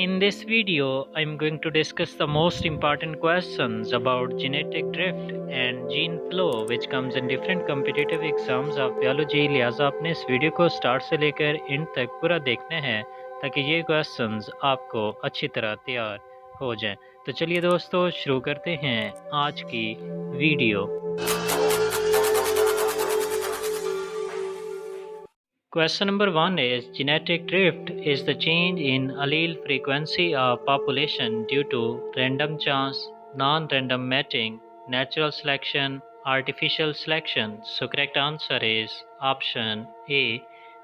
In this video, I'm going to discuss the most important questions about genetic drift and gene flow which comes in different competitive exams of biology। लिहाजा आपने इस video को start से लेकर and तक पूरा देखना है ताकि ये क्वेश्चंस आपको अच्छी तरह तैयार हो जाएं। तो चलिए दोस्तों शुरू करते हैं आज की video. Question number 1 is genetic drift is the change in allele frequency of population due to random chance, non-random mating, natural selection, artificial selection. So correct answer is option A.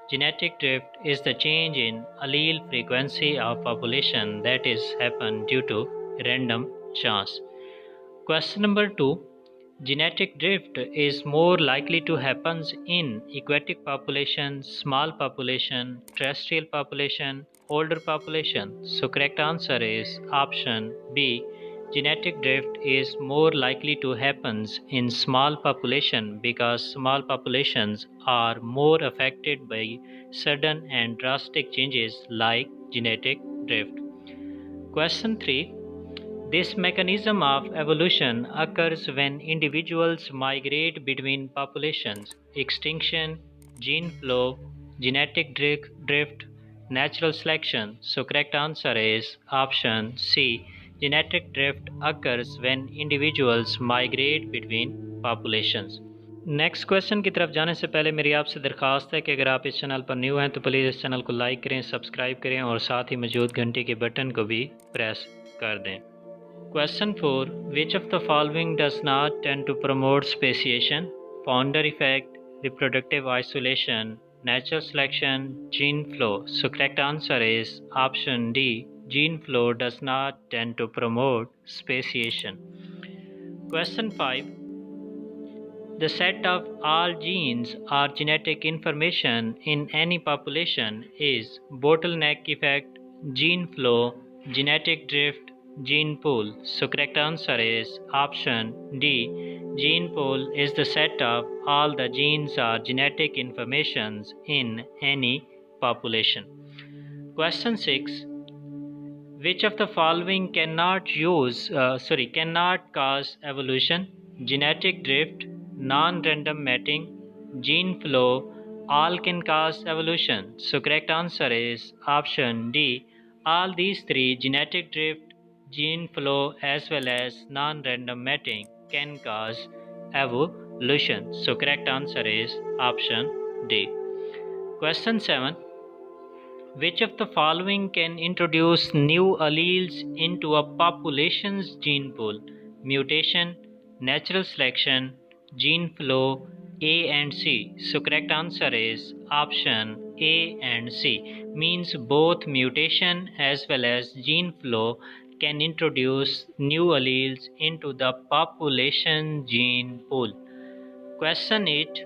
Genetic drift is the change in allele frequency of population that is happen due to random chance. Question number 2. Genetic drift is more likely to happen in aquatic population, small population, terrestrial population, older population. So correct answer is option B. Genetic drift is more likely to happen in small population because small populations are more affected by sudden and drastic changes like genetic drift. Question 3. This mechanism of evolution occurs when individuals migrate between populations. Extinction, gene flow, genetic drift, natural selection. So correct answer is option C. Genetic drift occurs when individuals migrate between populations. Next question की तरफ जाने से पहले मेरी आपसे दरख्वास्त है कि अगर आप इस चैनल पर न्यू हैं तो प्लीज़ इस चैनल को लाइक करें, सब्सक्राइब करें और साथ ही मौजूद घंटे के बटन को भी प्रेस कर दें। Question 4. Which of the following does not tend to promote speciation? Founder effect, reproductive isolation, natural selection, gene flow. So correct answer is option D. Gene flow does not tend to promote speciation. Question 5. The set of all genes or genetic information in any population is bottleneck effect, gene flow, genetic drift, gene pool. So correct answer is option D. Gene pool is the set of all the genes or genetic informations in any population. Question 6. Which of the following cannot cause evolution? Genetic drift, non-random mating, gene flow, all can cause evolution. So correct answer is option D. All these three, genetic drift, gene flow as well as non-random mating, can cause evolution. So correct answer is option D. Question 7. Which of the following can introduce new alleles into a population's gene pool? Mutation, natural selection, gene flow, A and C. So correct answer is option A and C. Means both mutation as well as gene flow can introduce new alleles into the population gene pool. Question 8.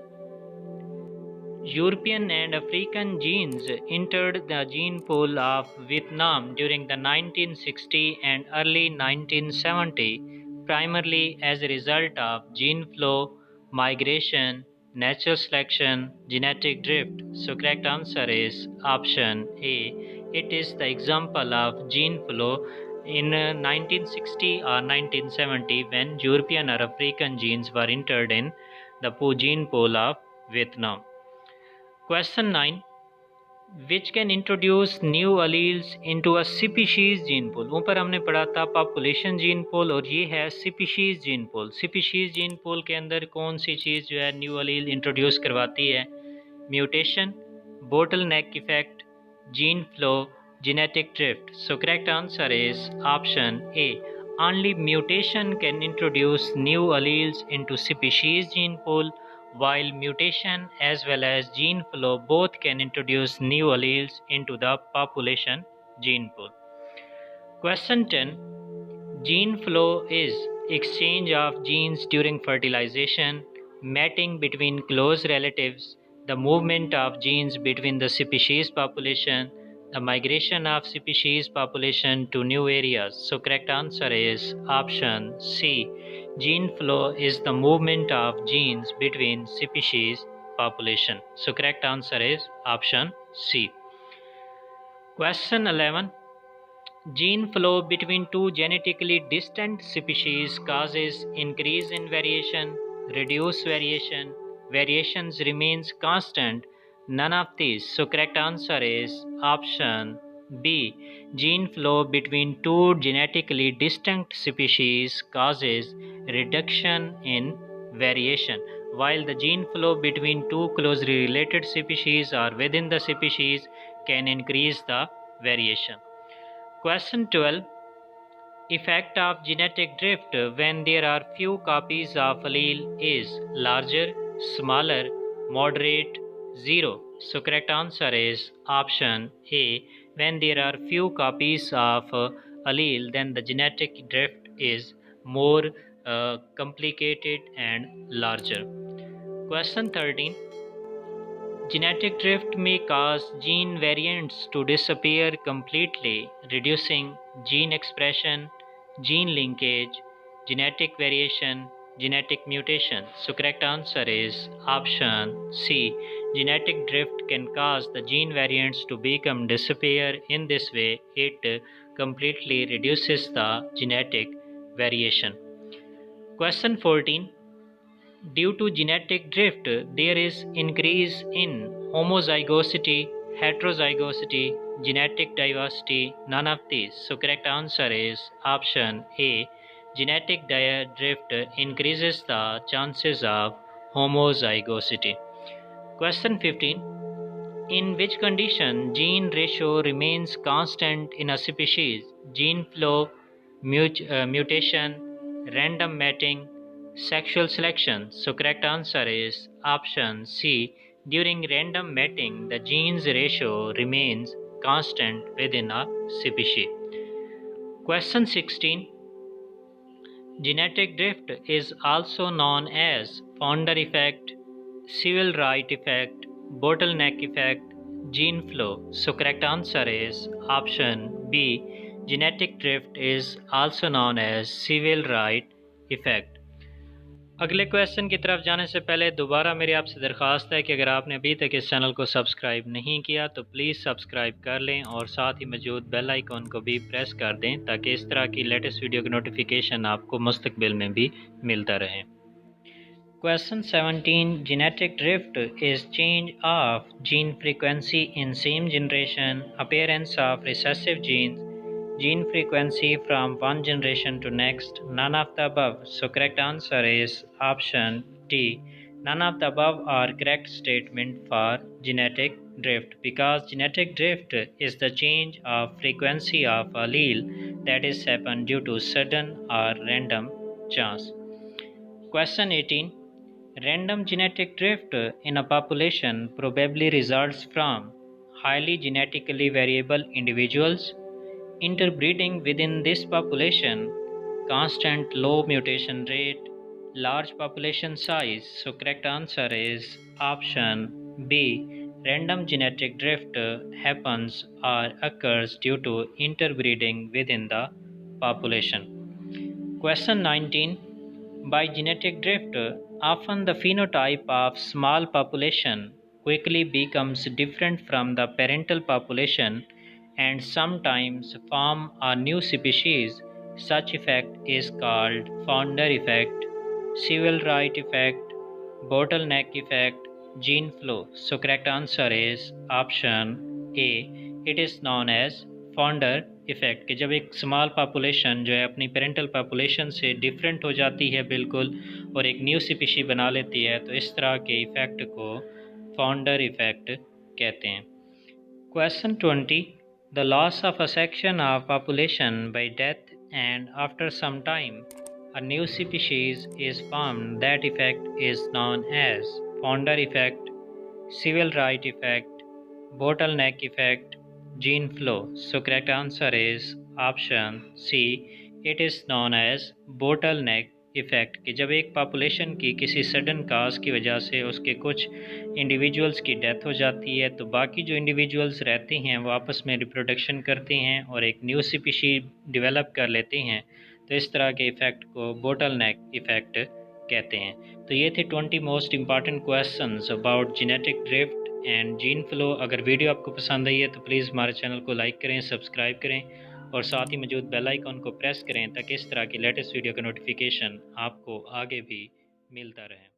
European and African genes entered the gene pool of Vietnam during the 1960 and early 1970 primarily as a result of gene flow, migration, natural selection, genetic drift. So correct answer is option A. It is the example of gene flow in 1960 or 1970 when European or African genes were entered in the gene pool of Vietnam. Question 9. Which can introduce new alleles into a species gene pool? ऊपर हमने पढ़ा था population gene पोल और ये है species gene पोल। Species gene पोल के अंदर कौन सी चीज़ जो है न्यू अलील इंट्रोड्यूस करवाती है? Mutation, bottleneck effect, gene flow, genetic drift. So correct answer is option A. Only mutation can introduce new alleles into species gene pool, while mutation as well as gene flow both can introduce new alleles into the population gene pool. Question 10. Gene flow is exchange of genes during fertilization, mating between close relatives, the movement of genes between the species population, the migration of species population to new areas. So correct answer is option C. Gene flow is the movement of genes between species population. So correct answer is option C. Question 11. Gene flow between two genetically distant species causes increase in variation, reduce variation, variations remains constant, none of these. So correct answer is option B. Gene flow between two genetically distinct species causes reduction in variation, while the gene flow between two closely related species or within the species can increase the variation. Question 12. Effect of genetic drift when there are few copies of allele is larger, smaller, moderate, zero. So correct answer is option A. When there are few copies of allele, then the genetic drift is more complicated and larger. Question 13. Genetic drift may cause gene variants to disappear completely, reducing gene expression, gene linkage, genetic variation, genetic mutation. So correct answer is option C. Genetic drift can cause the gene variants to become disappear. In this way, it completely reduces the genetic variation. Question 14. Due to genetic drift, there is increase in homozygosity, heterozygosity, genetic diversity, none of these. So correct answer is option A. Genetic drift increases the chances of homozygosity. Question 15. In which condition gene ratio remains constant in a species? Gene flow, mutation, random mating, sexual selection. So correct answer is option C. During random mating, the genes ratio remains constant within a species. Question 16. Genetic drift is also known as founder effect, civil right effect, bottleneck effect, gene flow. So correct answer is option B. Genetic drift is also known as civil right effect. अगले question की तरफ जाने से पहले दोबारा मेरी आपसे दरख्वास्त है कि अगर आपने अभी तक इस चैनल को सब्सक्राइब नहीं किया तो प्लीज़ सब्सक्राइब कर लें और साथ ही मौजूद बेल आइकॉन को भी प्रेस कर दें ताकि इस तरह की लेटेस्ट वीडियो की नोटिफिकेशन आपको मुस्तकबिल में भी मिलता रहे। Question 17. Genetic drift is change of gene frequency in same generation, appearance of recessive genes, gene frequency from one generation to next, none of the above. So correct answer is option D. None of the above are correct statement for genetic drift, because genetic drift is the change of frequency of allele that is happen due to sudden or random chance. Question 18. Random genetic drift in a population probably results from highly genetically variable individuals, interbreeding within this population, constant low mutation rate, large population size. So correct answer is option B. Random genetic drift happens or occurs due to interbreeding within the population. Question 19. By genetic drift, often the phenotype of small population quickly becomes different from the parental population and sometimes form a new species. Such effect is called founder effect, civil right effect, bottleneck effect, gene flow. So correct answer is option A. It is known as founder effect कि जब एक small population जो है अपनी parental population से different हो जाती है बिल्कुल और एक न्यू स्पीशी बना लेती है, तो इस तरह के इफ़ेक्ट को फाउंडर इफ़ेक्ट कहते हैं। Question 20. The loss of a section of population by death and after some time a new species is formed, that effect is known as founder effect, civil right effect, bottleneck effect, gene flow. So correct answer is option C. It is known as bottleneck effect कि जब एक population की किसी sudden काज की वजह से उसके कुछ इंडिविजुअल्स की डेथ हो जाती है तो बाकी जो इंडिविजुअल्स रहते हैं वो आपस में रिप्रोडक्शन करते हैं और एक न्यू स्पीशी डेवलप कर लेते हैं, तो इस तरह के इफ़ेक्ट को बोटलनेक इफ़ेक्ट कहते हैं। तो ये थे 20 most important questions about genetic drift and gene flow. अगर वीडियो आपको पसंद आई है तो प्लीज़ हमारे चैनल को लाइक करें, सब्सक्राइब करें और साथ ही मौजूद बेल आइकन को प्रेस करें ताकि इस तरह की लेटेस्ट वीडियो का नोटिफिकेशन आपको आगे भी मिलता रहे।